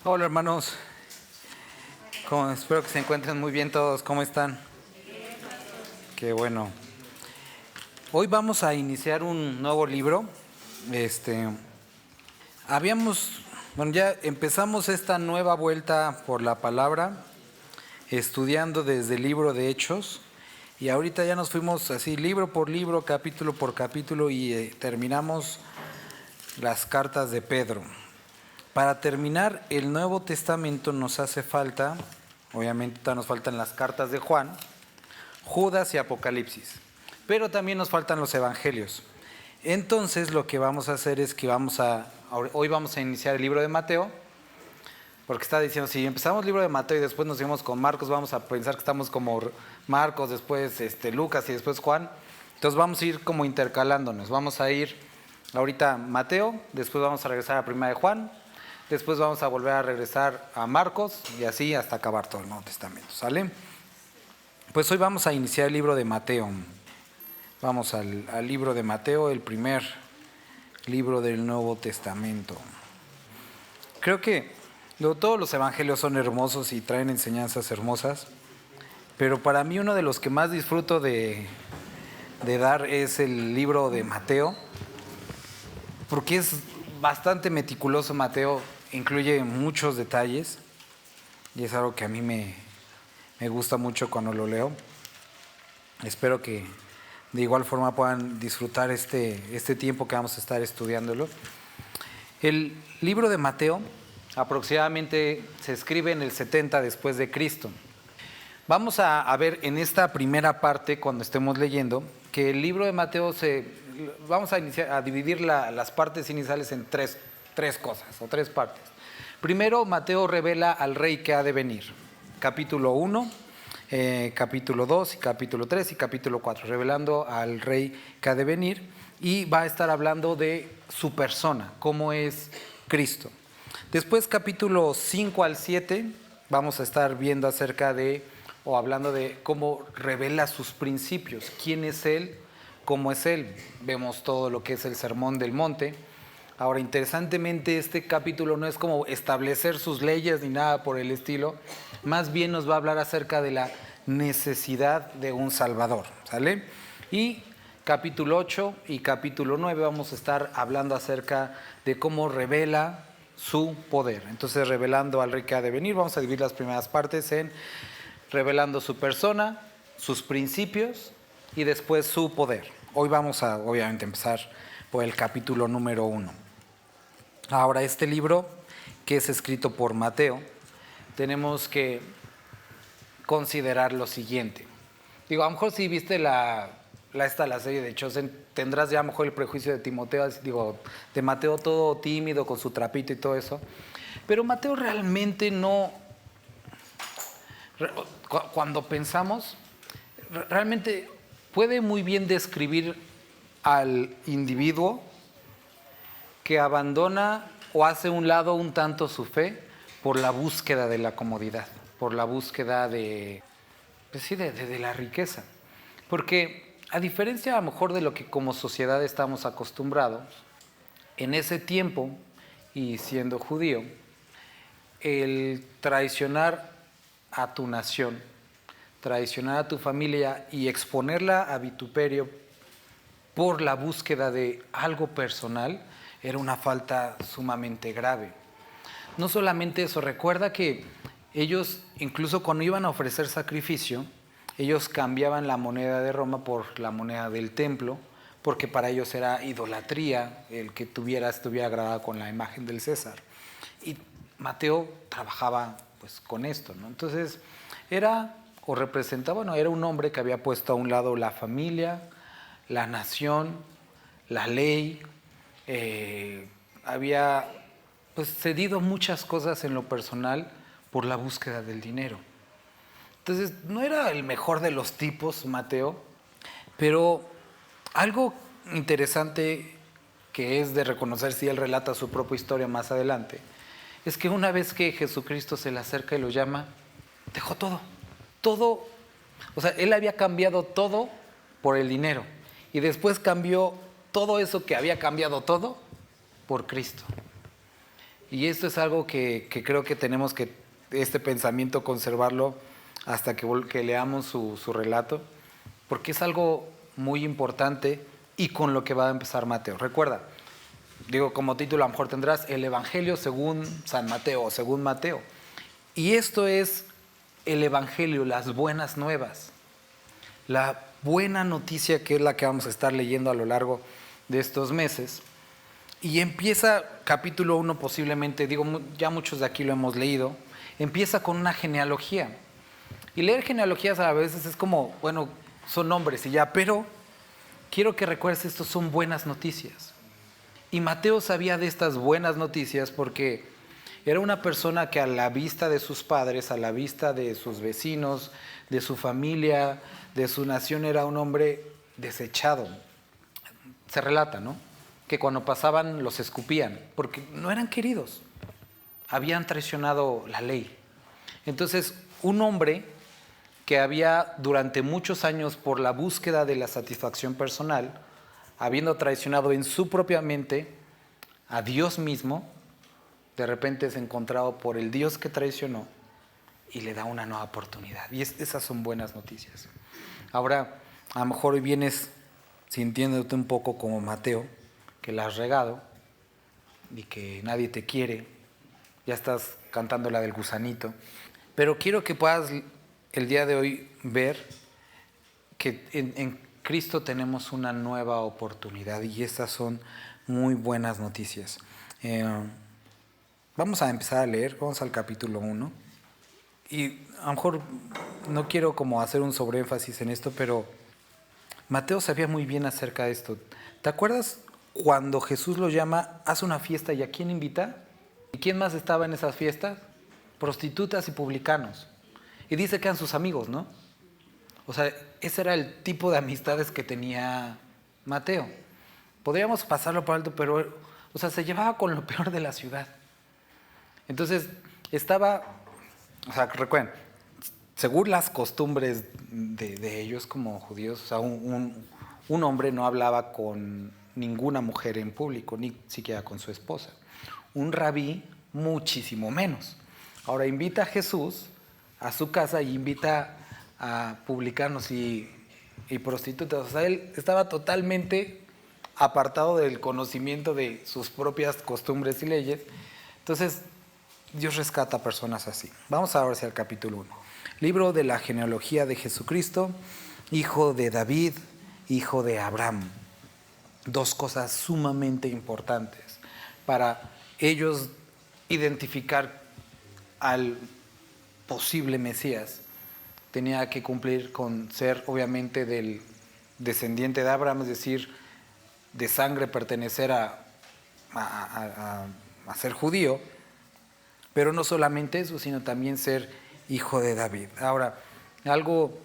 Hola hermanos, espero que se encuentren muy bien todos, ¿cómo están? Qué bueno. Hoy vamos a iniciar un nuevo libro. Ya empezamos esta nueva vuelta por la palabra, estudiando desde el libro de Hechos, y ahorita ya nos fuimos así libro por libro, capítulo por capítulo, y terminamos las cartas de Pedro. Para terminar el Nuevo Testamento nos hace falta, obviamente nos faltan las cartas de Juan, Judas y Apocalipsis, pero también nos faltan los evangelios. Entonces lo que vamos a hacer es que hoy vamos a iniciar el libro de Mateo, porque está diciendo, si empezamos el libro de Mateo y después nos seguimos con Marcos, vamos a pensar que estamos como Marcos, después Lucas y después Juan. Entonces vamos a ir como intercalándonos, vamos a ir ahorita Mateo, después vamos a regresar a Primera de Juan, después vamos a volver a regresar a Marcos y así hasta acabar todo el Nuevo Testamento, ¿sale? Pues hoy vamos a iniciar el libro de Mateo. Vamos al libro de Mateo, el primer libro del Nuevo Testamento. Creo que todos los evangelios son hermosos y traen enseñanzas hermosas, pero para mí uno de los que más disfruto de dar es el libro de Mateo, porque es bastante meticuloso. Mateo incluye muchos detalles y es algo que a mí me gusta mucho cuando lo leo. Espero que de igual forma puedan disfrutar este tiempo que vamos a estar estudiándolo. El libro de Mateo aproximadamente se escribe en el 70 después de Cristo. Vamos a ver en esta primera parte, cuando estemos leyendo, que el libro de Mateo vamos a dividir las partes iniciales en tres cosas o tres partes. Primero, Mateo revela al rey que ha de venir. Capítulo 1, capítulo 2 y capítulo 3 y capítulo 4, revelando al rey que ha de venir, y va a estar hablando de su persona, cómo es Cristo. Después, capítulo 5 al 7, vamos a estar viendo hablando de cómo revela sus principios, quién es Él, cómo es Él. Vemos todo lo que es el Sermón del Monte. Ahora, interesantemente, este capítulo no es como establecer sus leyes ni nada por el estilo, más bien nos va a hablar acerca de la necesidad de un Salvador, ¿sale? Y capítulo 8 y capítulo 9 vamos a estar hablando acerca de cómo revela su poder. Entonces, revelando al rey que ha de venir, vamos a dividir las primeras partes en revelando su persona, sus principios y después su poder. Hoy vamos a, obviamente, empezar por el capítulo número 1. Ahora, este libro, que es escrito por Mateo, tenemos que considerar lo siguiente. A lo mejor si viste la serie de Chosen, tendrás ya a lo mejor el prejuicio de Timoteo, de Mateo todo tímido, con su trapito y todo eso. Pero Mateo realmente no... Cuando pensamos, realmente puede muy bien describir al individuo que abandona o hace un lado un tanto su fe por la búsqueda de la comodidad, por la búsqueda de la riqueza. Porque a diferencia a lo mejor de lo que como sociedad estamos acostumbrados, en ese tiempo, y siendo judío, el traicionar a tu nación, traicionar a tu familia y exponerla a vituperio por la búsqueda de algo personal era una falta sumamente grave. No solamente eso, recuerda que ellos, incluso cuando iban a ofrecer sacrificio, ellos cambiaban la moneda de Roma por la moneda del templo, porque para ellos era idolatría el que estuviera grabada con la imagen del César. Y Mateo trabajaba pues con esto, ¿no? Entonces era un hombre que había puesto a un lado la familia, la nación, la ley, había pues cedido muchas cosas en lo personal por la búsqueda del dinero. Entonces no era el mejor de los tipos Mateo, pero algo interesante que es de reconocer si él relata su propia historia más adelante, es que una vez que Jesucristo se le acerca y lo llama, dejó todo, él había cambiado todo por el dinero y después cambió todo eso que había cambiado todo por Cristo. Y esto es algo que creo que tenemos que, este pensamiento, conservarlo hasta que leamos su relato, porque es algo muy importante y con lo que va a empezar Mateo. Recuerda, digo, como título a lo mejor tendrás el Evangelio según San Mateo o según Mateo. Y esto es el Evangelio, las buenas nuevas. La buena noticia, que es la que vamos a estar leyendo a lo largo de estos meses. Y empieza capítulo 1 posiblemente, digo, ya muchos de aquí lo hemos leído, empieza con una genealogía. Y leer genealogías a veces es como, bueno, son nombres y ya, pero quiero que recuerdes, estos son buenas noticias. Y Mateo sabía de estas buenas noticias porque era una persona que a la vista de sus padres, a la vista de sus vecinos, de su familia, de su nación, era un hombre desechado. Se relata, ¿no?, que cuando pasaban los escupían, porque no eran queridos, habían traicionado la ley. Entonces, un hombre que había durante muchos años, por la búsqueda de la satisfacción personal, habiendo traicionado en su propia mente a Dios mismo, de repente es encontrado por el Dios que traicionó y le da una nueva oportunidad. Y esas son buenas noticias. Ahora, a lo mejor hoy vienes sintiéndote un poco como Mateo, que la has regado y que nadie te quiere, ya estás cantando la del gusanito, pero quiero que puedas el día de hoy ver que en Cristo tenemos una nueva oportunidad y estas son muy buenas noticias. Vamos a empezar a leer, vamos al capítulo 1 y a lo mejor no quiero como hacer un sobreénfasis en esto, pero Mateo sabía muy bien acerca de esto. ¿Te acuerdas cuando Jesús lo llama, hace una fiesta, y a quién invita? ¿Y quién más estaba en esas fiestas? Prostitutas y publicanos. Y dice que eran sus amigos, ¿no? O sea, ese era el tipo de amistades que tenía Mateo. Podríamos pasarlo por alto, pero, o sea, se llevaba con lo peor de la ciudad. Entonces, estaba, o sea, recuerden, según las costumbres de ellos como judíos, o sea, un hombre no hablaba con ninguna mujer en público, ni siquiera con su esposa. Un rabí, muchísimo menos. Ahora invita a Jesús a su casa y invita a publicanos y prostitutas. O sea, él estaba totalmente apartado del conocimiento de sus propias costumbres y leyes. Entonces, Dios rescata a personas así. Vamos ahora hacia el capítulo 1. Libro de la genealogía de Jesucristo, hijo de David, hijo de Abraham. Dos cosas sumamente importantes para ellos identificar al posible Mesías. Tenía que cumplir con ser obviamente del descendiente de Abraham, es decir, de sangre, pertenecer a ser judío, pero no solamente eso, sino también ser hijo de David. Ahora, algo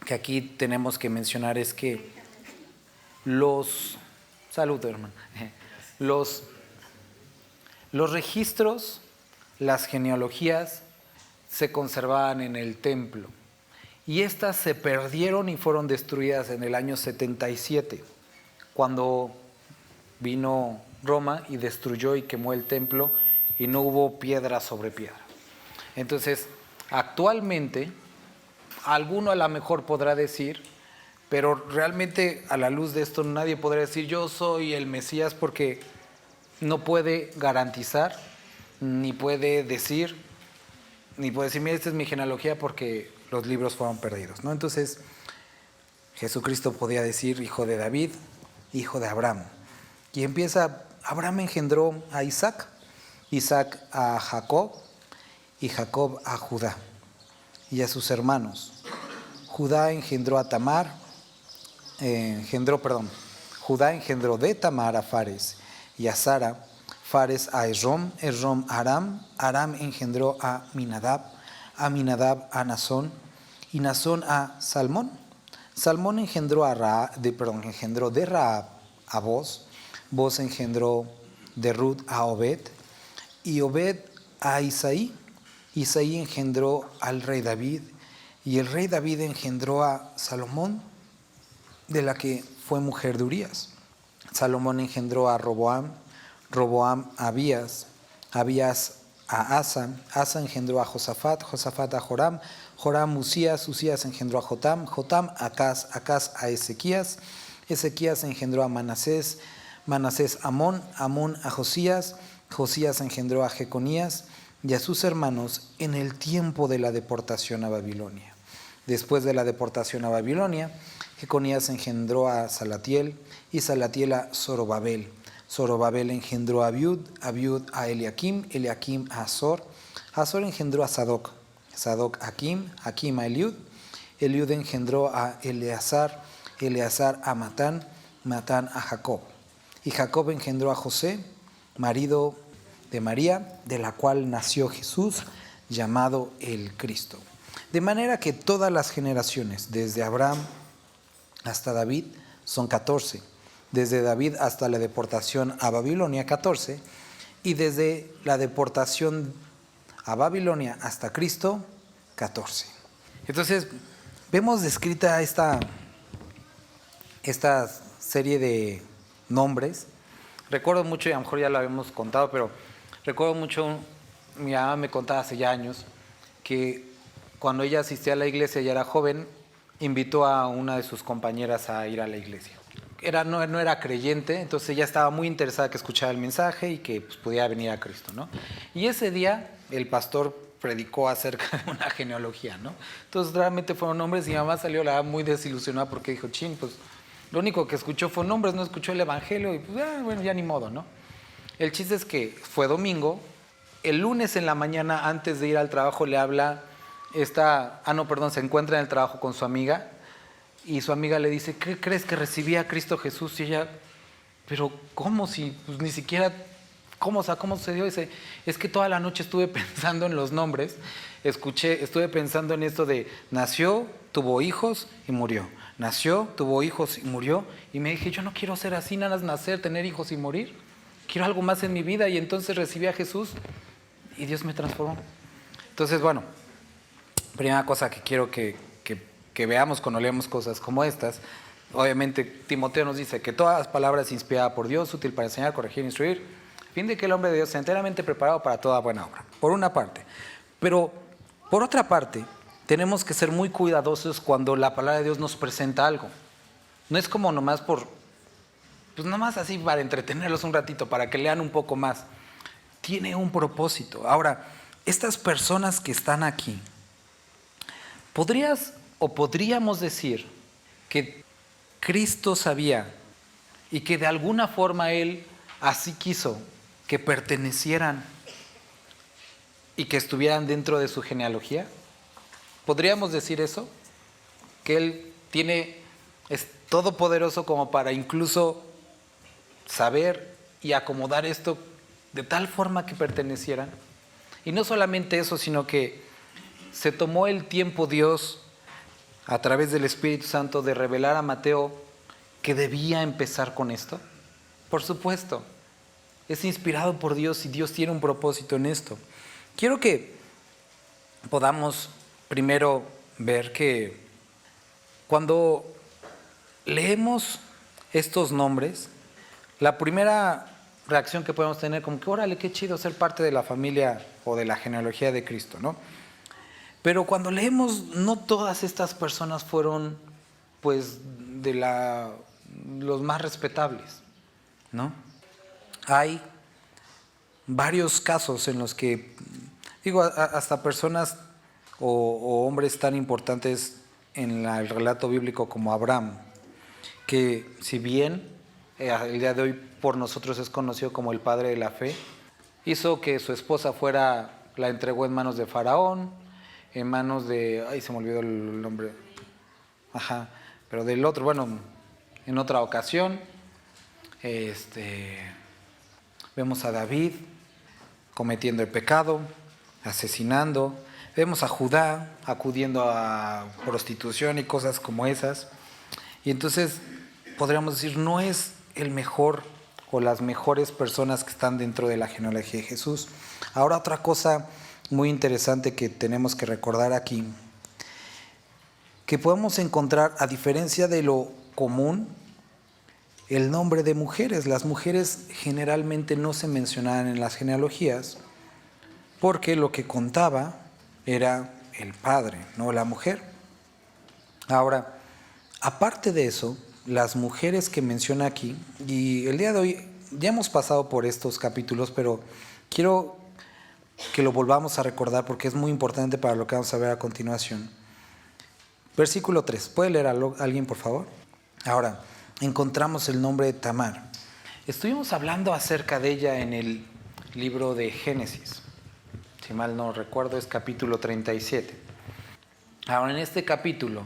que aquí tenemos que mencionar es que salud, hermano, los registros, las genealogías se conservaban en el templo y estas se perdieron y fueron destruidas en el año 77, cuando vino Roma y destruyó y quemó el templo y no hubo piedra sobre piedra. Entonces, actualmente, alguno a lo mejor podrá decir, pero realmente a la luz de esto nadie podrá decir yo soy el Mesías, porque no puede garantizar, ni puede decir, mira, esta es mi genealogía porque los libros fueron perdidos, ¿no? Entonces, Jesucristo podía decir hijo de David, hijo de Abraham. Y empieza, Abraham engendró a Isaac, Isaac a Jacob, y Jacob a Judá y a sus hermanos. Judá engendró a Tamar, Judá engendró de Tamar a Fares y a Sara, Fares a Esrom, Esrom a Aram, Aram engendró a Minadab a Nazón, y Nazón a Salmón. Salmón engendró de Rahab a Boz, Boz engendró de Ruth a Obed, y Obed a Isaí. Isaí engendró al rey David, y el rey David engendró a Salomón, de la que fue mujer de Urías. Salomón engendró a Roboam, Roboam a Abías, Abías a Asa, Asa engendró a Josafat, Josafat a Joram, Joram Usías, Usías engendró a Jotam, Jotam a Acaz, Acaz a Ezequías, Ezequías engendró a Manasés, Manasés a Amón, Amón a Josías, Josías engendró a Jeconías y a sus hermanos en el tiempo de la deportación a Babilonia. Después de la deportación a Babilonia, Jeconías engendró a Salatiel y Salatiel a Zorobabel. Zorobabel engendró a Abiud, Abiud a Eliakim, Eliakim a Azor, Azor engendró a Sadoc, Sadoc a Akim, Akim a Eliud, Eliud engendró a Eleazar, Eleazar a Matán, Matán a Jacob. Y Jacob engendró a José, marido de María, de la cual nació Jesús, llamado el Cristo. De manera que todas las generaciones, desde Abraham hasta David, son 14. Desde David hasta la deportación a Babilonia, 14. Y desde la deportación a Babilonia hasta Cristo, 14. Entonces, vemos descrita esta serie de nombres. Recuerdo mucho, y a lo mejor ya lo habíamos contado, pero recuerdo mucho, mi mamá me contaba hace ya años, que cuando ella asistía a la iglesia y era joven, invitó a una de sus compañeras a ir a la iglesia. No era creyente, entonces ella estaba muy interesada que escuchara el mensaje y que pues, pudiera venir a Cristo, ¿no? Y ese día el pastor predicó acerca de una genealogía, ¿no? Entonces realmente fueron nombres y mi mamá salió la muy desilusionada porque dijo, chin, pues lo único que escuchó fue nombres, no escuchó el evangelio y pues bueno, ya ni modo, ¿no? El chiste es que fue domingo, el lunes en la mañana antes de ir al trabajo le habla se encuentra en el trabajo con su amiga y su amiga le dice, ¿qué crees que recibí a Cristo Jesús? Y ella, pero ¿cómo? Si pues, ni siquiera, ¿cómo sucedió? Dice, es que toda la noche estuve pensando en los nombres, estuve pensando en esto de nació, tuvo hijos y murió. Nació, tuvo hijos y murió. Y me dije, yo no quiero ser así, nada más nacer, tener hijos y morir. Quiero algo más en mi vida. Y entonces recibí a Jesús y Dios me transformó. Entonces, bueno, primera cosa que quiero que veamos cuando leemos cosas como estas, obviamente Timoteo nos dice que todas las palabras inspiradas por Dios, útil para enseñar, corregir, instruir, a fin de que el hombre de Dios sea enteramente preparado para toda buena obra, por una parte. Pero, por otra parte, tenemos que ser muy cuidadosos cuando la palabra de Dios nos presenta algo. No es como nomás nomás así para entretenerlos un ratito, para que lean un poco más. Tiene un propósito. Ahora, estas personas que están aquí, podríamos decir que Cristo sabía y que de alguna forma Él así quiso que pertenecieran y que estuvieran dentro de su genealogía. ¿Podríamos decir eso? Que Él es todopoderoso como para incluso saber y acomodar esto de tal forma que pertenecieran. Y no solamente eso, sino que se tomó el tiempo Dios, a través del Espíritu Santo, de revelar a Mateo que debía empezar con esto. Por supuesto, es inspirado por Dios y Dios tiene un propósito en esto. Quiero que podamos primero ver que cuando leemos estos nombres, la primera reacción que podemos tener como que órale, qué chido ser parte de la familia o de la genealogía de Cristo, ¿no? Pero cuando leemos, no todas estas personas fueron pues de los más respetables, ¿no? Hay varios casos en los que, hasta personas o hombres tan importantes en el relato bíblico como Abraham, que si bien el día de hoy por nosotros es conocido como el padre de la fe, hizo que su esposa la entregó en manos de Faraón, en manos de, se me olvidó el nombre, pero del otro, bueno, en otra ocasión, vemos a David cometiendo el pecado, asesinando, vemos a Judá acudiendo a prostitución y cosas como esas, y entonces podríamos decir, no es el mejor o las mejores personas que están dentro de la genealogía de Jesús. Ahora otra cosa muy interesante que tenemos que recordar aquí, que podemos encontrar, a diferencia de lo común, el nombre de mujeres. Las mujeres generalmente no se mencionaban en las genealogías porque lo que contaba era el padre, no la mujer. Ahora, aparte de eso, las mujeres que menciona aquí, y el día de hoy ya hemos pasado por estos capítulos, pero quiero que lo volvamos a recordar porque es muy importante para lo que vamos a ver a continuación. Versículo 3, ¿puede leer alguien, por favor? Ahora, encontramos el nombre de Tamar. Estuvimos hablando acerca de ella en el libro de Génesis. Si mal no recuerdo, es capítulo 37. Ahora, en este capítulo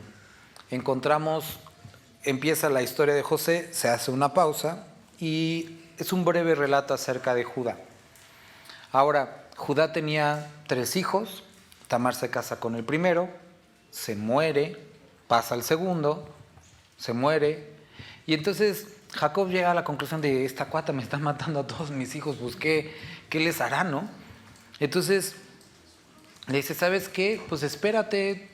empieza la historia de José, se hace una pausa y es un breve relato acerca de Judá. Ahora, Judá tenía 3 hijos, Tamar se casa con el primero, se muere, pasa al segundo, se muere, y entonces Jacob llega a la conclusión de, esta cuata me está matando a todos mis hijos, pues ¿qué les hará, no? Entonces le dice, ¿sabes qué? Pues espérate,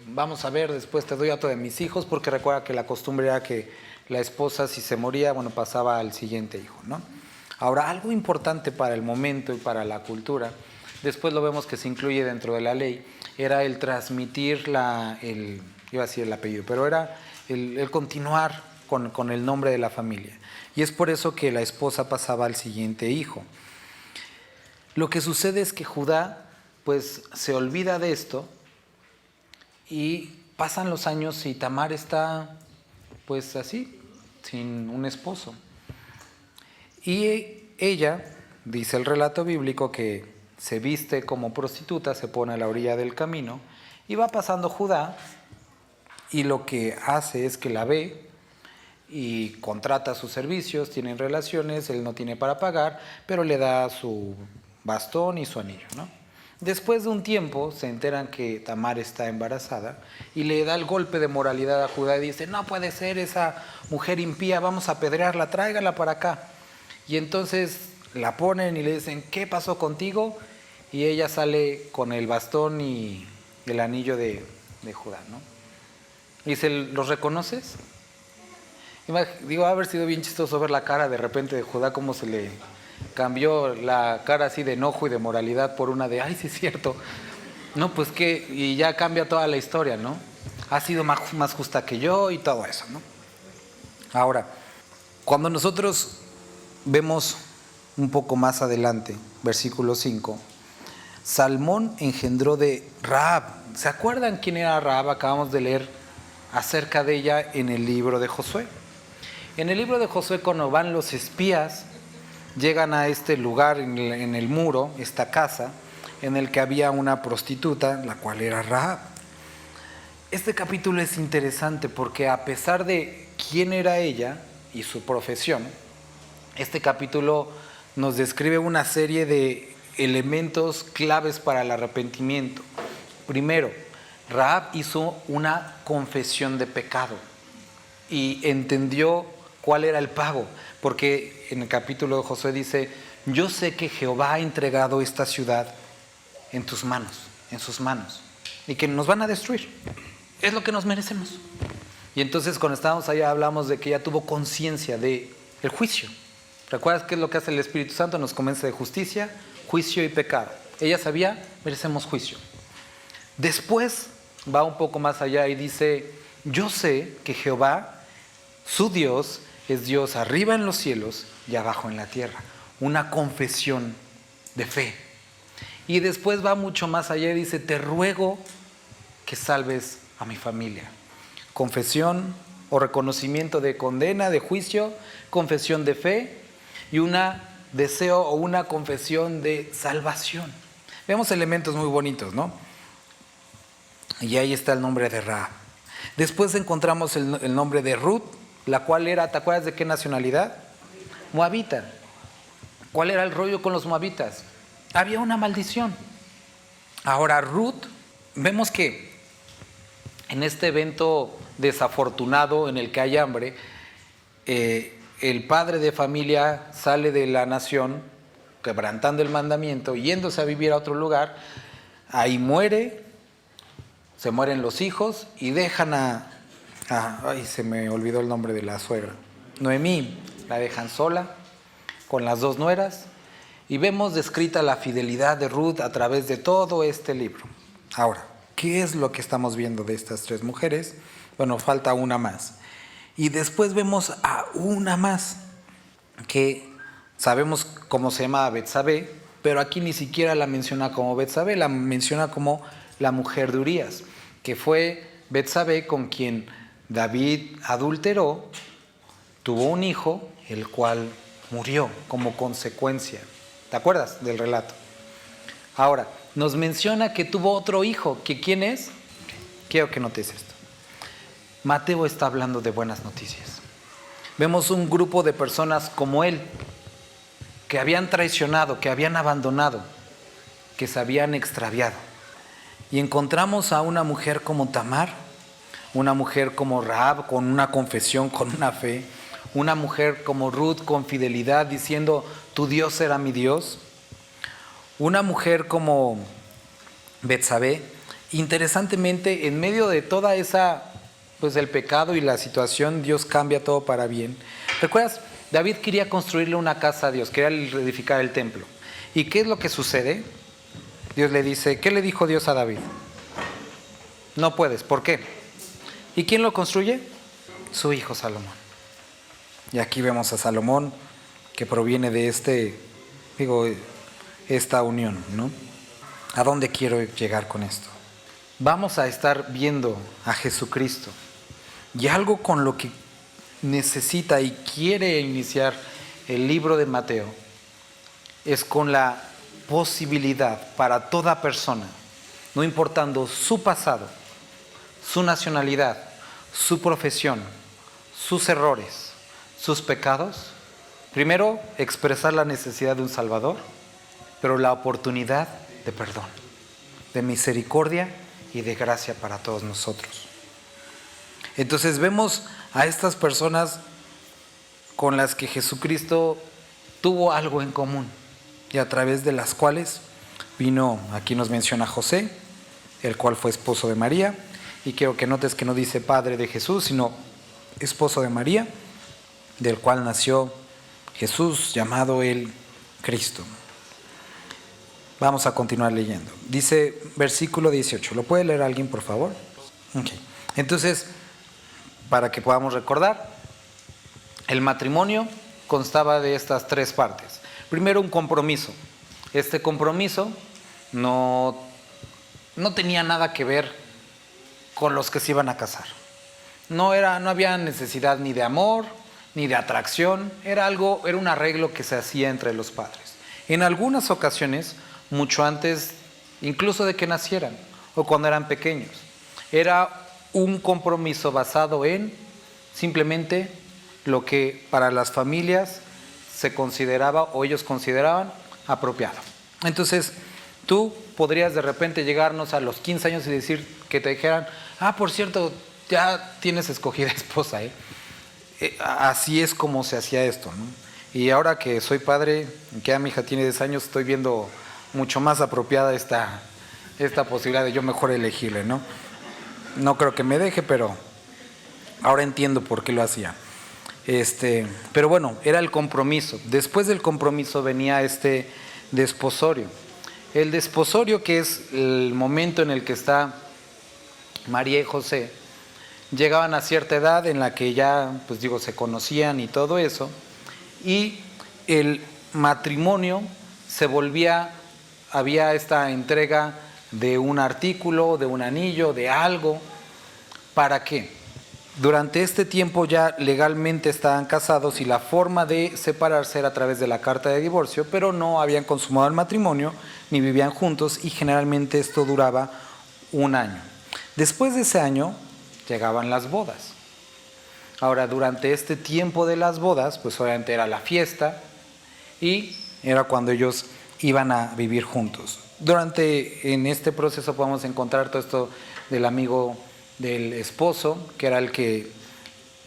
vamos a ver, después te doy a otro de mis hijos, porque recuerda que la costumbre era que la esposa, si se moría, bueno, pasaba al siguiente hijo, ¿no? Ahora, algo importante para el momento y para la cultura, después lo vemos que se incluye dentro de la ley, era el transmitir iba a decir el apellido, pero era el continuar con el nombre de la familia. Y es por eso que la esposa pasaba al siguiente hijo. Lo que sucede es que Judá pues se olvida de esto y pasan los años y Tamar está pues así, sin un esposo. Y ella, dice el relato bíblico, que se viste como prostituta, se pone a la orilla del camino y va pasando Judá y lo que hace es que la ve y contrata sus servicios, tienen relaciones, él no tiene para pagar, pero le da su bastón y su anillo, ¿no? Después de un tiempo se enteran que Tamar está embarazada y le da el golpe de moralidad a Judá y dice, no puede ser esa mujer impía, vamos a apedrearla, tráigala para acá. Y entonces la ponen y le dicen, ¿qué pasó contigo? Y ella sale con el bastón y el anillo de Judá, ¿no? Y dice, ¿los reconoces? Digo, va a haber sido bien chistoso ver la cara de repente de Judá, cómo se le cambió la cara así de enojo y de moralidad por una de, ay, sí es cierto. No, pues qué, y ya cambia toda la historia, ¿no? Ha sido más justa que yo y todo eso, ¿no? Ahora, cuando nosotros vemos un poco más adelante, versículo 5, Salmón engendró de Rahab. ¿Se acuerdan quién era Rahab? Acabamos de leer acerca de ella en el libro de Josué. En el libro de Josué, cuando van los espías, llegan a este lugar en el muro, esta casa, en el que había una prostituta, la cual era Rahab. Este capítulo es interesante porque a pesar de quién era ella y su profesión, este capítulo nos describe una serie de elementos claves para el arrepentimiento. Primero, Rahab hizo una confesión de pecado y entendió cuál era el pago, porque en el capítulo de Josué dice, yo sé que Jehová ha entregado esta ciudad en tus manos, en sus manos, y que nos van a destruir. Es lo que nos merecemos. Y entonces cuando estábamos allá hablamos de que ella tuvo conciencia del juicio. ¿Recuerdas qué es lo que hace el Espíritu Santo? Nos convence de justicia, juicio y pecado. Ella sabía, merecemos juicio. Después va un poco más allá y dice, yo sé que Jehová, su Dios, es Dios arriba en los cielos y abajo en la tierra. Una confesión de fe. Y después va mucho más allá y dice, te ruego que salves a mi familia. Confesión o reconocimiento de condena, de juicio, confesión de fe y una deseo o una confesión de salvación. Vemos elementos muy bonitos, ¿no? Y ahí está el nombre de Rahab. Después encontramos el nombre de Ruth, la cual era, ¿te acuerdas de qué nacionalidad? Moabita. ¿Cuál era el rollo con los moabitas? Había una maldición. Ahora Ruth, vemos que en este evento desafortunado en el que hay hambre, el padre de familia sale de la nación quebrantando el mandamiento, yéndose a vivir a otro lugar, ahí muere, se mueren los hijos y dejan ay, se me olvidó el nombre de la suegra, Noemí la dejan sola con las dos nueras y vemos descrita la fidelidad de Ruth a través de todo este libro. Ahora, ¿qué es lo que estamos viendo de estas tres mujeres? Bueno, falta una más. Y después vemos a una más que sabemos cómo se llama Betsabé, pero aquí ni siquiera la menciona como Betsabé, la menciona como la mujer de Urías, que fue Betsabé con quien David adulteró, tuvo un hijo, el cual murió como consecuencia. ¿Te acuerdas del relato? Ahora, nos menciona que tuvo otro hijo, que ¿quién es? Quiero que notes esto. Mateo está hablando de buenas noticias. Vemos un grupo de personas como él, que habían traicionado, que habían abandonado, que se habían extraviado. Y encontramos a una mujer como Tamar, una mujer como Rahab, con una confesión, con una fe, una mujer como Ruth, con fidelidad, diciendo, tu Dios será mi Dios. Una mujer como Betsabé, interesantemente, en medio de toda esa, pues el pecado y la situación, Dios cambia todo para bien. ¿Recuerdas? David quería construirle una casa a Dios, quería reedificar el templo. ¿Y qué es lo que sucede? Dios le dice, ¿qué le dijo Dios a David? No puedes, ¿por qué? ¿Y quién lo construye? Su hijo Salomón. Y aquí vemos a Salomón, que proviene de esta unión, ¿no? ¿A dónde quiero llegar con esto? Vamos a estar viendo a Jesucristo. Y algo con lo que necesita y quiere iniciar el libro de Mateo es con la posibilidad para toda persona, no importando su pasado, su nacionalidad, su profesión, sus errores, sus pecados, primero expresar la necesidad de un Salvador, pero la oportunidad de perdón, de misericordia y de gracia para todos nosotros. Entonces vemos a estas personas con las que Jesucristo tuvo algo en común y a través de las cuales vino, aquí nos menciona José, el cual fue esposo de María, y quiero que notes que no dice padre de Jesús, sino esposo de María, del cual nació Jesús, llamado el Cristo. Vamos a continuar leyendo. Dice versículo 18. ¿Lo puede leer alguien, por favor? Okay. Entonces, para que podamos recordar, el matrimonio constaba de estas tres partes. Primero, un compromiso. Este compromiso no tenía nada que ver con los que se iban a casar. No había necesidad ni de amor, ni de atracción. Era un arreglo que se hacía entre los padres. En algunas ocasiones, mucho antes incluso de que nacieran o cuando eran pequeños. Era un compromiso basado en simplemente lo que para las familias se consideraba o ellos consideraban apropiado. Entonces, tú podrías de repente llegarnos a los 15 años y decir que te dijeran, por cierto, ya tienes escogida esposa, así es como se hacía esto, ¿no? Y ahora que soy padre, que ya mi hija tiene 10 años, estoy viendo mucho más apropiada esta posibilidad de yo mejor elegirle, ¿no? No creo que me deje, pero ahora entiendo por qué lo hacía. Pero bueno, era el compromiso. Después del compromiso venía desposorio. El desposorio, que es el momento en el que está María y José, llegaban a cierta edad en la que ya, se conocían y todo eso, y el matrimonio había esta entrega de un artículo, de un anillo, de algo. ¿Para qué? Durante este tiempo ya legalmente estaban casados y la forma de separarse era a través de la carta de divorcio, pero no habían consumado el matrimonio ni vivían juntos y generalmente esto duraba un año. Después de ese año llegaban las bodas. Ahora, durante este tiempo de las bodas, obviamente era la fiesta y era cuando ellos iban a vivir juntos. En este proceso podemos encontrar todo esto del amigo del esposo, que era el que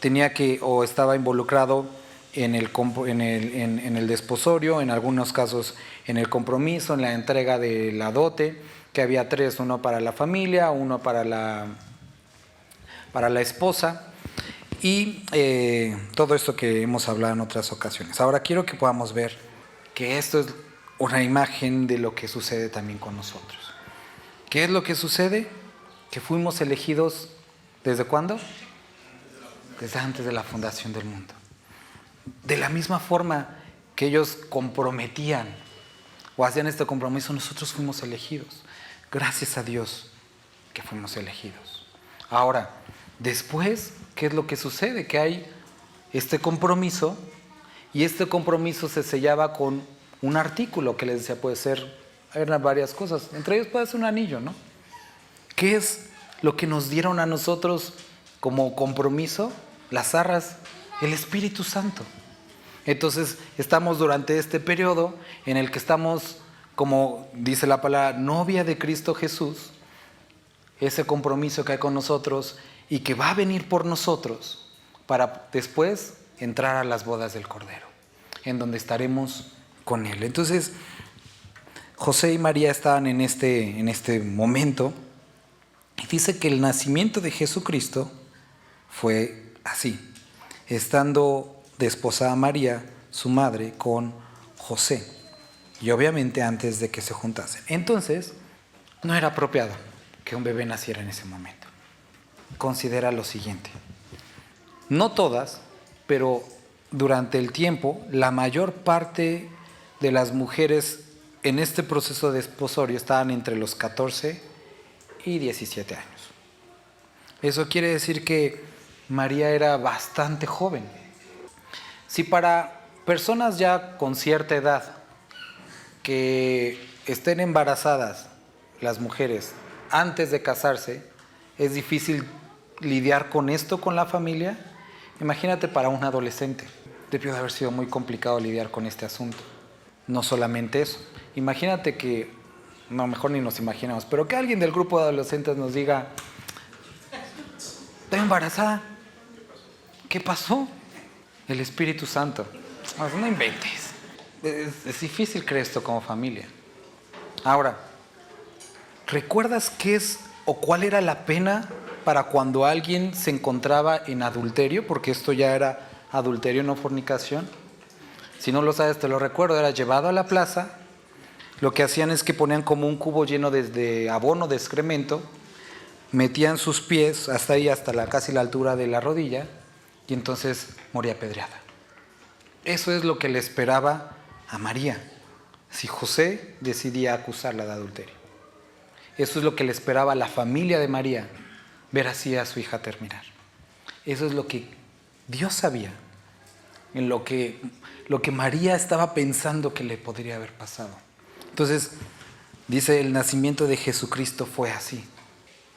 tenía o estaba involucrado en el desposorio, en algunos casos en el compromiso, en la entrega de la dote, que había tres, uno para la familia, uno para la esposa. Y todo esto que hemos hablado en otras ocasiones. Ahora quiero que podamos ver que esto es una imagen de lo que sucede también con nosotros. ¿Qué es lo que sucede? Que fuimos elegidos, ¿desde cuándo? Desde antes de la fundación del mundo. De la misma forma que ellos comprometían o hacían este compromiso, nosotros fuimos elegidos. Gracias a Dios que fuimos elegidos. Ahora, después, ¿qué es lo que sucede? Que hay este compromiso y este compromiso se sellaba con un artículo que les decía, puede ser, eran varias cosas, entre ellos puede ser un anillo, ¿no? ¿Qué es lo que nos dieron a nosotros como compromiso? Las arras, el Espíritu Santo. Entonces estamos durante este periodo en el que estamos, como dice la palabra, novia de Cristo Jesús, ese compromiso que hay con nosotros y que va a venir por nosotros para después entrar a las bodas del Cordero, en donde estaremos con Él. Entonces, José y María estaban en este momento y dice que el nacimiento de Jesucristo fue así, estando desposada María, su madre, con José, y obviamente antes de que se juntasen. Entonces, no era apropiado que un bebé naciera en ese momento. Considera lo siguiente: no todas, pero durante el tiempo, la mayor parte de las mujeres en este proceso de desposorio estaban entre los 14 y 17 años. Eso quiere decir que María era bastante joven. Si para personas ya con cierta edad que estén embarazadas, las mujeres, antes de casarse, es difícil lidiar con esto con la familia, imagínate para un adolescente. Debió de haber sido muy complicado lidiar con este asunto. No solamente eso. Imagínate que, no, mejor ni nos imaginamos, pero que alguien del grupo de adolescentes nos diga, estoy embarazada. ¿Qué pasó? El Espíritu Santo. No inventes. Es difícil creer esto como familia. Ahora, ¿recuerdas qué es o cuál era la pena para cuando alguien se encontraba en adulterio? Porque esto ya era adulterio, no fornicación. Si no lo sabes, te lo recuerdo. Era llevado a la plaza. Lo que hacían es que ponían como un cubo lleno de abono, de excremento. Metían sus pies hasta ahí, hasta casi la altura de la rodilla. Y entonces moría apedreada. Eso es lo que le esperaba a María si José decidía acusarla de adulterio. Eso es lo que le esperaba a la familia de María, ver así a su hija terminar. Eso es lo que Dios sabía, en lo que María estaba pensando que le podría haber pasado. Entonces, dice, el nacimiento de Jesucristo fue así.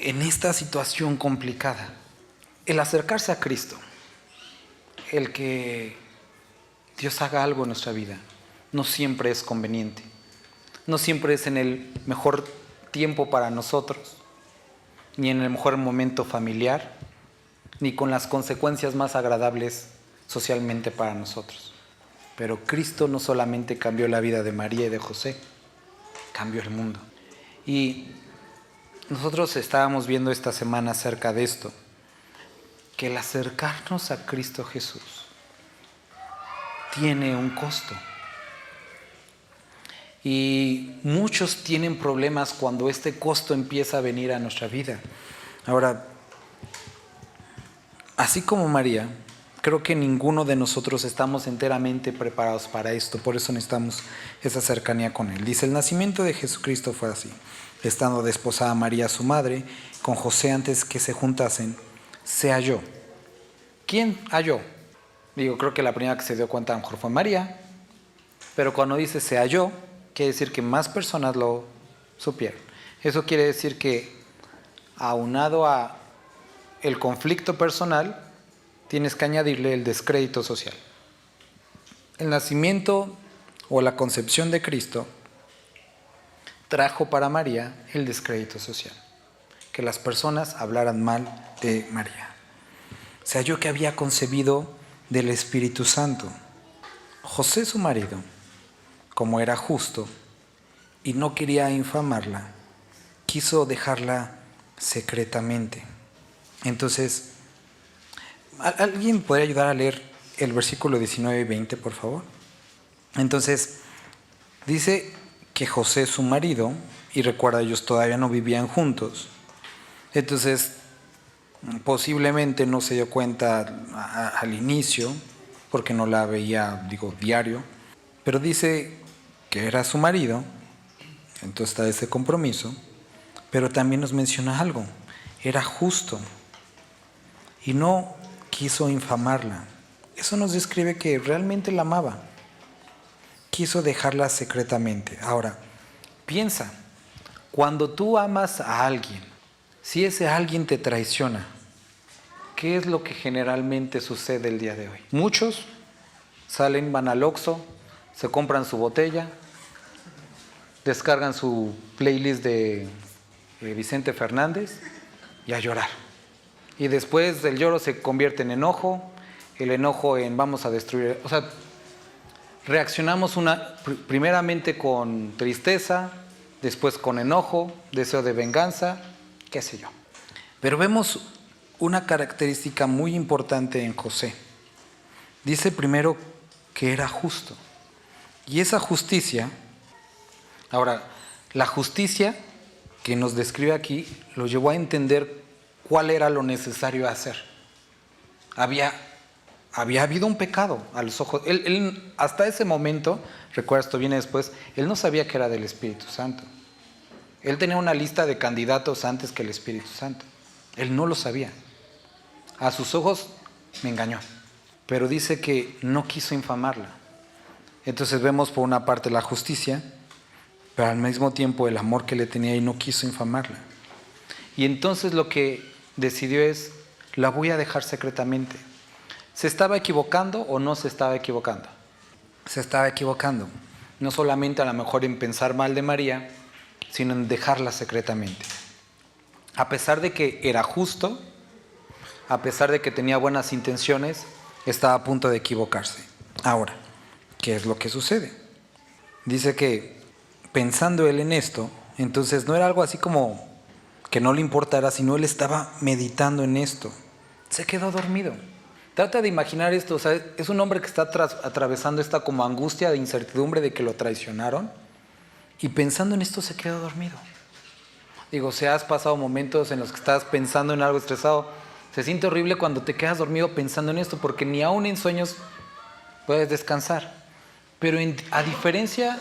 En esta situación complicada, el acercarse a Cristo, el que Dios haga algo en nuestra vida, no siempre es conveniente. No siempre es en el mejor tiempo para nosotros, ni en el mejor momento familiar, ni con las consecuencias más agradables socialmente para nosotros. Pero Cristo no solamente cambió la vida de María y de José, cambió el mundo. Y nosotros estábamos viendo esta semana acerca de esto, que el acercarnos a Cristo Jesús tiene un costo. Y muchos tienen problemas cuando este costo empieza a venir a nuestra vida. Ahora, así como María, creo que ninguno de nosotros estamos enteramente preparados para esto. Por eso necesitamos esa cercanía con Él. Dice, el nacimiento de Jesucristo fue así. Estando desposada María, su madre, con José antes que se juntasen, se halló. ¿Quién halló? Creo que la primera que se dio cuenta a lo mejor fue María. Pero cuando dice se halló, quiere decir que más personas lo supieron. Eso quiere decir que, aunado a el conflicto personal, tienes que añadirle el descrédito social. El nacimiento o la concepción de Cristo trajo para María el descrédito social. Que las personas hablaran mal de María. Se halló que había concebido del Espíritu Santo. José, su marido, como era justo y no quería infamarla, quiso dejarla secretamente. Entonces, ¿Alguien podría ayudar a leer el versículo 19 y 20, por favor? Entonces, dice que José, su marido, y recuerda, ellos todavía no vivían juntos. Entonces, posiblemente no se dio cuenta al inicio, porque no la veía, diario. Pero dice que era su marido, entonces está ese compromiso. Pero también nos menciona algo, era justo y no quiso infamarla. Eso nos describe que realmente la amaba. Quiso dejarla secretamente. Ahora, piensa, cuando tú amas a alguien, si ese alguien te traiciona, ¿qué es lo que generalmente sucede el día de hoy? Muchos salen, van al Oxxo, se compran su botella, descargan su playlist de Vicente Fernández y a llorar. Y después del lloro se convierte en enojo, el enojo en vamos a destruir. O sea, reaccionamos primeramente con tristeza, después con enojo, deseo de venganza, qué sé yo. Pero vemos una característica muy importante en José. Dice primero que era justo. Y esa justicia, ahora, la justicia que nos describe aquí lo llevó a entender cuál era lo necesario hacer. Había habido un pecado a los ojos. Él hasta ese momento, recuerda, esto viene después, él no sabía que era del Espíritu Santo. Él tenía una lista de candidatos antes que el Espíritu Santo. Él no lo sabía. A sus ojos me engañó. Pero dice que no quiso infamarla. Entonces vemos por una parte la justicia, pero al mismo tiempo el amor que le tenía y no quiso infamarla. Y entonces lo que decidió es, la voy a dejar secretamente. ¿Se estaba equivocando o no se estaba equivocando? Se estaba equivocando. No solamente a lo mejor en pensar mal de María, sino en dejarla secretamente. A pesar de que era justo, a pesar de que tenía buenas intenciones, estaba a punto de equivocarse. Ahora, ¿qué es lo que sucede? Dice que pensando él en esto, entonces no era algo así como que no le importara, sino él estaba meditando en esto. Se quedó dormido. Trata de imaginar esto, o sea, es un hombre que está atravesando esta como angustia de incertidumbre de que lo traicionaron y pensando en esto se quedó dormido. Si has pasado momentos en los que estás pensando en algo estresado, se siente horrible cuando te quedas dormido pensando en esto porque ni aún en sueños puedes descansar. Pero a diferencia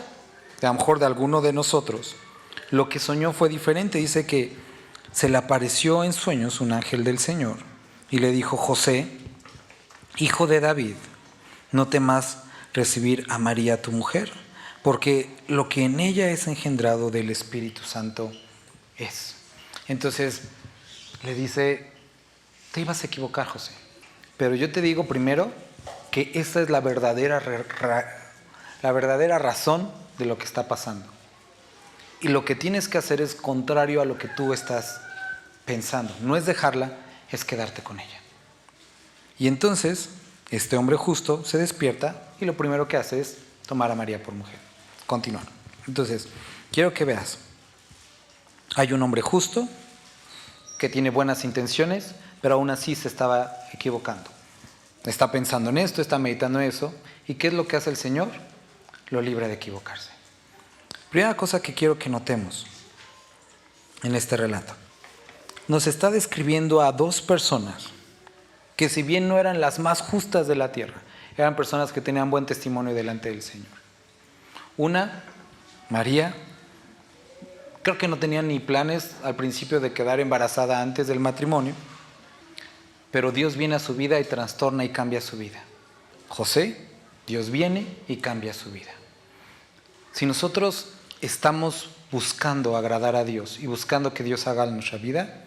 de a lo mejor de alguno de nosotros, lo que soñó fue diferente. Dice que se le apareció en sueños un ángel del Señor y le dijo: José, hijo de David, no temas recibir a María tu mujer, porque lo que en ella es engendrado del Espíritu Santo es. Entonces le dice: te ibas a equivocar, José, pero yo te digo primero que esa es la verdadera razón de lo que está pasando. Y lo que tienes que hacer es contrario a lo que tú estás pensando. No es dejarla, es quedarte con ella. Y entonces, este hombre justo se despierta y lo primero que hace es tomar a María por mujer. Continuar. Entonces, quiero que veas. Hay un hombre justo que tiene buenas intenciones, pero aún así se estaba equivocando. Está pensando en esto, está meditando en eso. ¿Y qué es lo que hace el Señor? Lo libra de equivocarse. Primera cosa que quiero que notemos en este relato. Nos está describiendo a dos personas que, si bien no eran las más justas de la tierra, eran personas que tenían buen testimonio delante del Señor. Una, María, creo que no tenía ni planes al principio de quedar embarazada antes del matrimonio, pero Dios viene a su vida y trastorna y cambia su vida. José, Dios viene y cambia su vida. Si nosotros estamos buscando agradar a Dios y buscando que Dios haga en nuestra vida,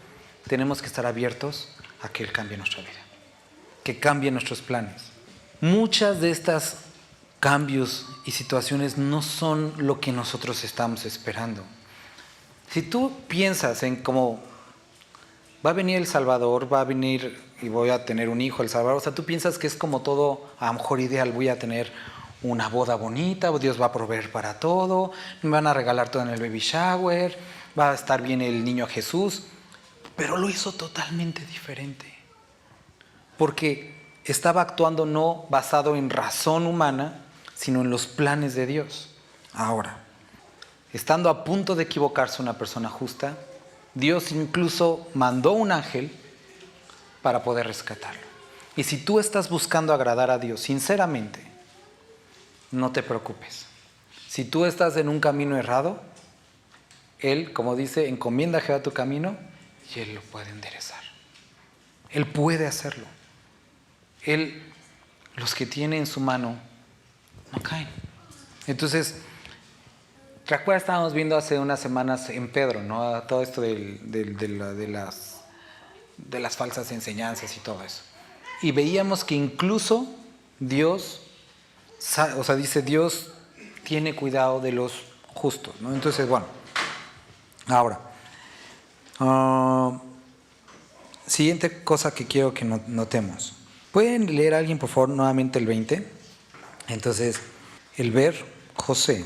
tenemos que estar abiertos a que Él cambie nuestra vida, que cambie nuestros planes. Muchas de estas cambios y situaciones no son lo que nosotros estamos esperando. Si tú piensas en cómo va a venir el Salvador, va a venir y voy a tener un hijo, el Salvador, o sea, tú piensas que es como todo, a lo mejor ideal, voy a tener una boda bonita, Dios va a proveer para todo, me van a regalar todo en el baby shower, va a estar bien el niño Jesús, pero lo hizo totalmente diferente. porque estaba actuando no basado en razón humana, sino en los planes de Dios. Ahora, estando a punto de equivocarse una persona justa, Dios incluso mandó un ángel para poder rescatarlo. Y si tú estás buscando agradar a Dios sinceramente, no te preocupes. Si tú estás en un camino errado, Él, como dice, encomienda a Jehová tu camino y Él lo puede enderezar. Él puede hacerlo. Él, los que tiene en su mano, no caen. Entonces, recuerda, estábamos viendo hace unas semanas en Pedro, ¿no? Todo esto de las falsas enseñanzas y todo eso. Y veíamos que incluso Dios, o sea, dice, Dios tiene cuidado de los justos, ¿no? Entonces, bueno, ahora, siguiente cosa que quiero que notemos. ¿Pueden leer a alguien, por favor, nuevamente el 20? Entonces, el ver José,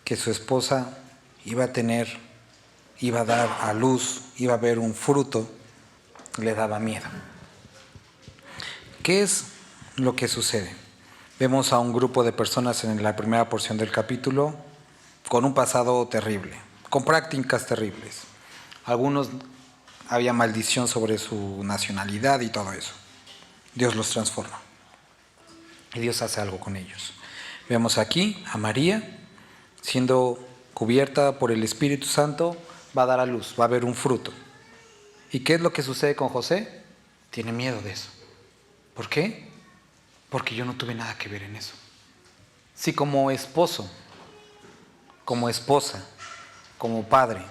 que su esposa iba a dar a luz, iba a ver un fruto, le daba miedo. ¿Qué es lo que sucede? Vemos a un grupo de personas en la primera porción del capítulo con un pasado terrible, con prácticas terribles. Algunos había maldición sobre su nacionalidad y todo eso. Dios los transforma y Dios hace algo con ellos. Vemos aquí a María siendo cubierta por el Espíritu Santo, va a dar a luz, va a haber un fruto. ¿Y qué es lo que sucede con José? Tiene miedo de eso. ¿Por qué? Porque yo no tuve nada que ver en eso. Si como esposo, como esposa, como padre,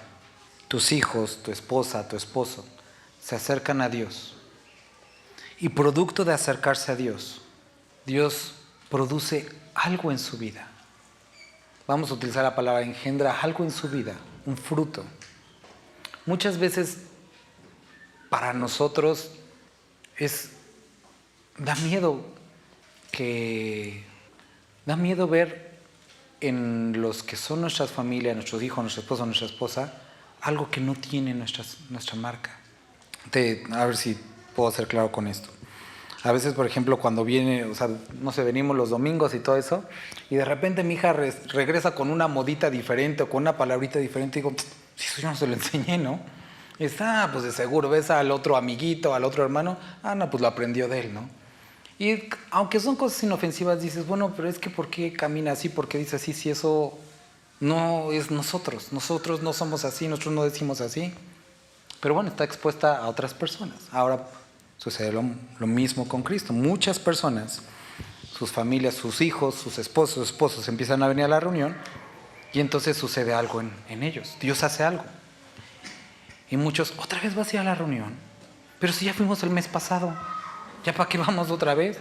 tus hijos, tu esposa, tu esposo, se acercan a Dios, y producto de acercarse a Dios, Dios produce algo en su vida. Vamos a utilizar la palabra engendra, algo en su vida, un fruto. Muchas veces para nosotros da miedo ver en los que son nuestras familias, nuestros hijos, nuestro esposo, nuestra esposa, algo que no tiene nuestra marca. A ver si puedo ser claro con esto. A veces, por ejemplo, cuando viene, o sea, no sé, venimos los domingos y todo eso, y de repente mi hija regresa con una modita diferente o con una palabrita diferente, y digo, si eso yo no se lo enseñé, ¿no? Y está, pues de seguro, ves al otro amiguito, al otro hermano, no, pues lo aprendió de él, ¿no? Y aunque son cosas inofensivas, dices, bueno, pero es que ¿por qué camina así? ¿Por qué dice así? Si eso no es nosotros no somos así, nosotros no decimos así. Pero bueno, está expuesta a otras personas. Ahora sucede lo mismo con Cristo. Muchas personas, sus familias, sus hijos, sus esposos empiezan a venir a la reunión y entonces sucede algo en ellos. Dios hace algo. Y muchos, ¿otra vez vas a ir a la reunión? Pero si ya fuimos el mes pasado, ¿ya para qué vamos otra vez?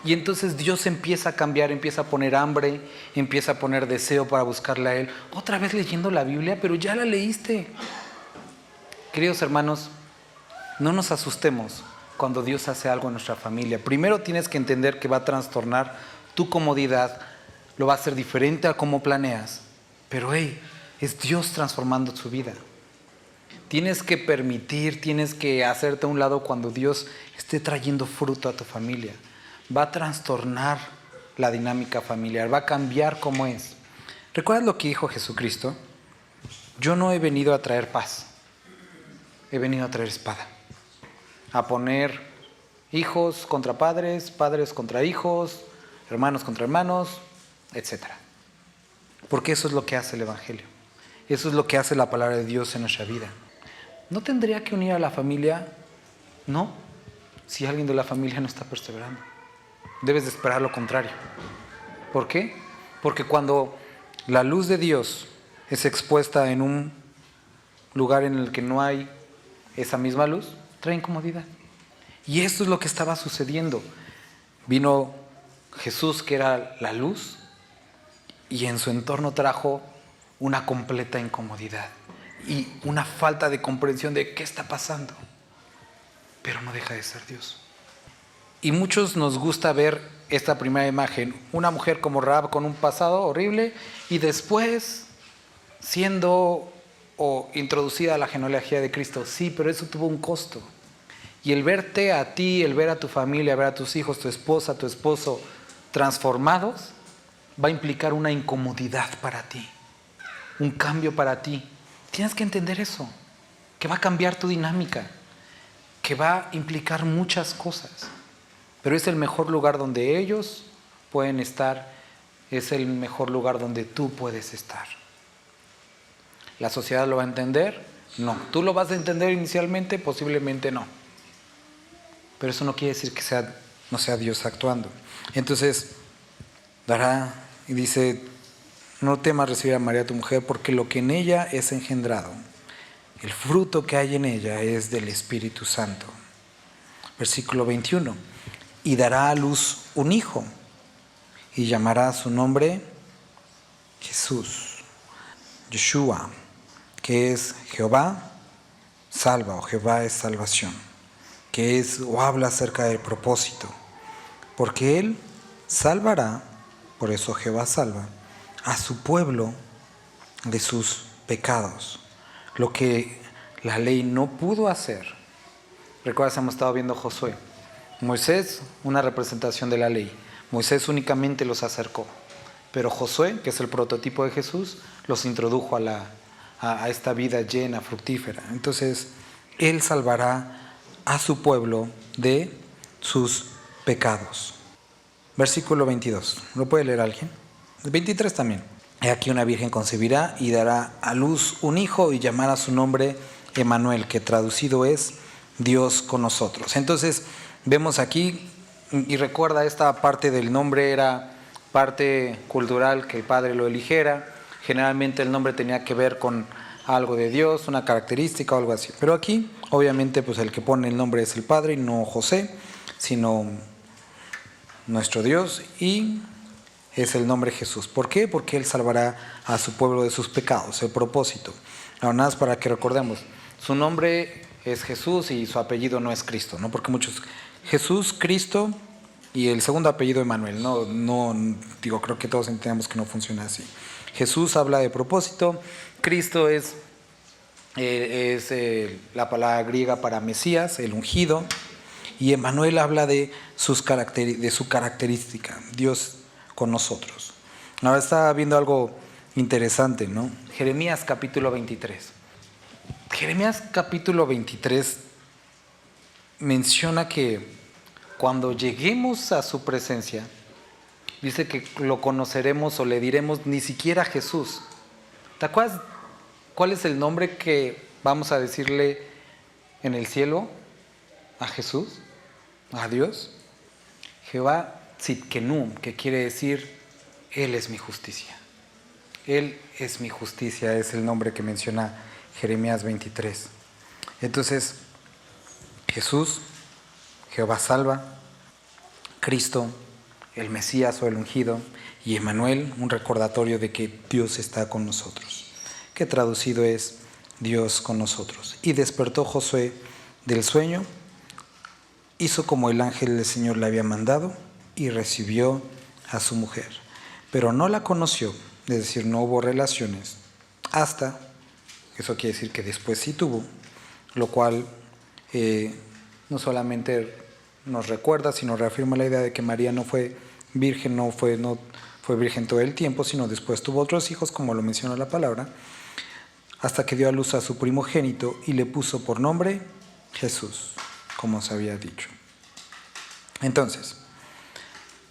Y entonces Dios empieza a cambiar, empieza a poner hambre, empieza a poner deseo para buscarle a Él. Otra vez leyendo la Biblia, pero ya la leíste. Queridos hermanos, no nos asustemos cuando Dios hace algo en nuestra familia. Primero tienes que entender que va a trastornar tu comodidad, lo va a hacer diferente a cómo planeas. Pero es Dios transformando tu vida. Tienes que permitir, tienes que hacerte a un lado cuando Dios esté trayendo fruto a tu familia. Va a trastornar la dinámica familiar, va a cambiar cómo es. ¿Recuerdas lo que dijo Jesucristo? Yo no he venido a traer paz, he venido a traer espada. A poner hijos contra padres, padres contra hijos, hermanos contra hermanos, etc. Porque eso es lo que hace el Evangelio. Eso es lo que hace la palabra de Dios en nuestra vida. ¿No tendría que unir a la familia? No, si alguien de la familia no está perseverando. Debes de esperar lo contrario. ¿Por qué? Porque cuando la luz de Dios es expuesta en un lugar en el que no hay esa misma luz, trae incomodidad. Y esto es lo que estaba sucediendo. Vino Jesús, que era la luz, y en su entorno trajo una completa incomodidad y una falta de comprensión de qué está pasando. Pero no deja de ser Dios. Y muchos nos gusta ver esta primera imagen, una mujer como Rahab con un pasado horrible y después siendo introducida a la genealogía de Cristo. Sí, pero eso tuvo un costo. Y el verte a ti, el ver a tu familia, ver a tus hijos, tu esposa, tu esposo transformados, va a implicar una incomodidad para ti, un cambio para ti. Tienes que entender eso, que va a cambiar tu dinámica, que va a implicar muchas cosas. Pero es el mejor lugar donde ellos pueden estar, es el mejor lugar donde tú puedes estar. ¿La sociedad lo va a entender? No. ¿Tú lo vas a entender inicialmente? Posiblemente no. Pero eso no quiere decir que no sea Dios actuando. Entonces, dará y dice, no temas recibir a María tu mujer, porque lo que en ella es engendrado, el fruto que hay en ella es del Espíritu Santo. Versículo 21. Y dará a luz un hijo, y llamará su nombre Jesús, Yeshua, que es Jehová salva, o Jehová es salvación, que es o habla acerca del propósito, porque Él salvará, por eso Jehová salva, a su pueblo de sus pecados, lo que la ley no pudo hacer. Recuerdas, hemos estado viendo Josué. Moisés, una representación de la ley. Moisés únicamente los acercó, pero Josué, que es el prototipo de Jesús, los introdujo a esta vida llena, fructífera. Entonces, Él salvará a su pueblo de sus pecados. Versículo 22. ¿Lo puede leer alguien? 23 también. He aquí una virgen concebirá y dará a luz un hijo y llamará su nombre Emmanuel, que traducido es Dios con nosotros. Entonces, vemos aquí, y recuerda, esta parte del nombre era parte cultural, que el padre lo eligiera. Generalmente el nombre tenía que ver con algo de Dios, una característica o algo así. Pero aquí, obviamente, pues el que pone el nombre es el padre, y no José, sino nuestro Dios, y es el nombre Jesús. ¿Por qué? Porque Él salvará a su pueblo de sus pecados, el propósito. Ahora, nada más para que recordemos, su nombre es Jesús y su apellido no es Cristo, ¿no? Porque muchos, Jesús, Cristo y el segundo apellido Emmanuel, no, digo, creo que todos entendemos que no funciona así. Jesús habla de propósito, Cristo es la palabra griega para Mesías, el ungido, y Emmanuel habla de su característica, Dios con nosotros. Ahora estaba viendo algo interesante, ¿no? Jeremías capítulo 23. Jeremías capítulo 23 menciona que cuando lleguemos a su presencia, dice que lo conoceremos o le diremos ni siquiera Jesús. ¿Te acuerdas cuál es el nombre que vamos a decirle en el cielo a Jesús, a Dios? Jehová Tzidkenu, que quiere decir Él es mi justicia. Él es mi justicia, es el nombre que menciona Jeremías 23. Entonces, Jesús, Jehová salva, Cristo, el Mesías o el ungido, y Emmanuel, un recordatorio de que Dios está con nosotros, que traducido es Dios con nosotros. Y despertó Josué del sueño, hizo como el ángel del Señor le había mandado y recibió a su mujer, pero no la conoció, es decir, no hubo relaciones, hasta, eso quiere decir que después sí tuvo, lo cual no solamente nos recuerda, sino reafirma la idea de que María no fue virgen, no fue virgen todo el tiempo, sino después tuvo otros hijos, como lo menciona la palabra, hasta que dio a luz a su primogénito y le puso por nombre Jesús, como se había dicho. Entonces,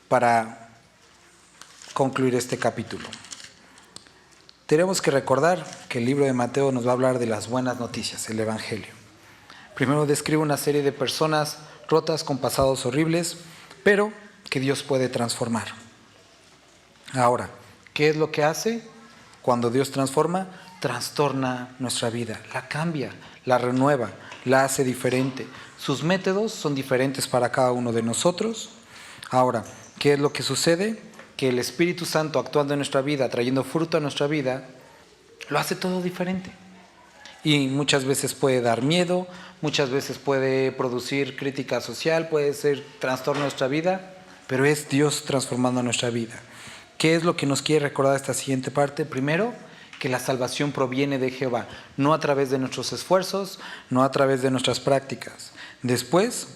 para concluir este capítulo, tenemos que recordar que el libro de Mateo nos va a hablar de las buenas noticias, el Evangelio. Primero describe una serie de personas rotas con pasados horribles, pero que Dios puede transformar. Ahora, ¿qué es lo que hace? Cuando Dios transforma, trastorna nuestra vida, la cambia, la renueva, la hace diferente. Sus métodos son diferentes para cada uno de nosotros. Ahora, ¿qué es lo que sucede? Que el Espíritu Santo actuando en nuestra vida, trayendo fruto a nuestra vida, lo hace todo diferente. Y muchas veces puede dar miedo, muchas veces puede producir crítica social, puede ser trastorno a nuestra vida, pero es Dios transformando nuestra vida. ¿Qué es lo que nos quiere recordar esta siguiente parte? Primero, que la salvación proviene de Jehová, no a través de nuestros esfuerzos, no a través de nuestras prácticas. Después,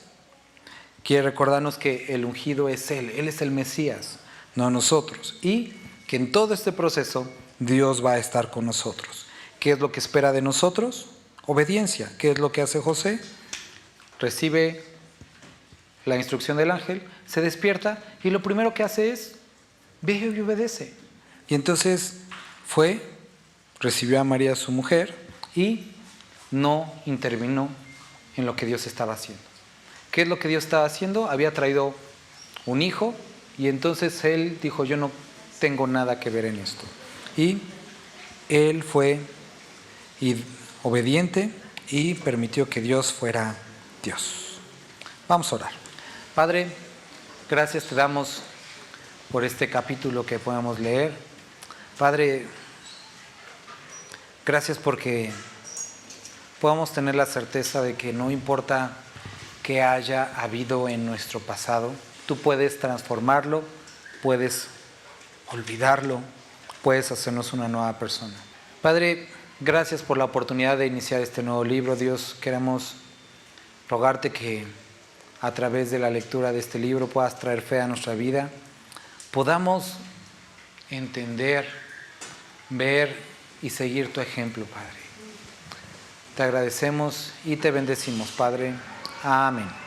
quiere recordarnos que el ungido es Él es el Mesías, no nosotros. Y que en todo este proceso Dios va a estar con nosotros. ¿Qué es lo que espera de nosotros? Obediencia. ¿Qué es lo que hace José? Recibe la instrucción del ángel, se despierta y lo primero que hace es, ve y obedece. Y entonces fue, recibió a María su mujer y no intervino en lo que Dios estaba haciendo. ¿Qué es lo que Dios estaba haciendo? Había traído un hijo y entonces él dijo, yo no tengo nada que ver en esto. Y él fue obediente y permitió que Dios fuera Dios. Vamos a orar. Padre, gracias te damos por este capítulo que podamos leer. Padre, gracias porque podamos tener la certeza de que no importa qué haya habido en nuestro pasado, tú puedes transformarlo, puedes olvidarlo, puedes hacernos una nueva persona. Padre, gracias por la oportunidad de iniciar este nuevo libro. Dios, queremos rogarte que a través de la lectura de este libro puedas traer fe a nuestra vida, podamos entender, ver y seguir tu ejemplo, Padre. Te agradecemos y te bendecimos, Padre. Amén.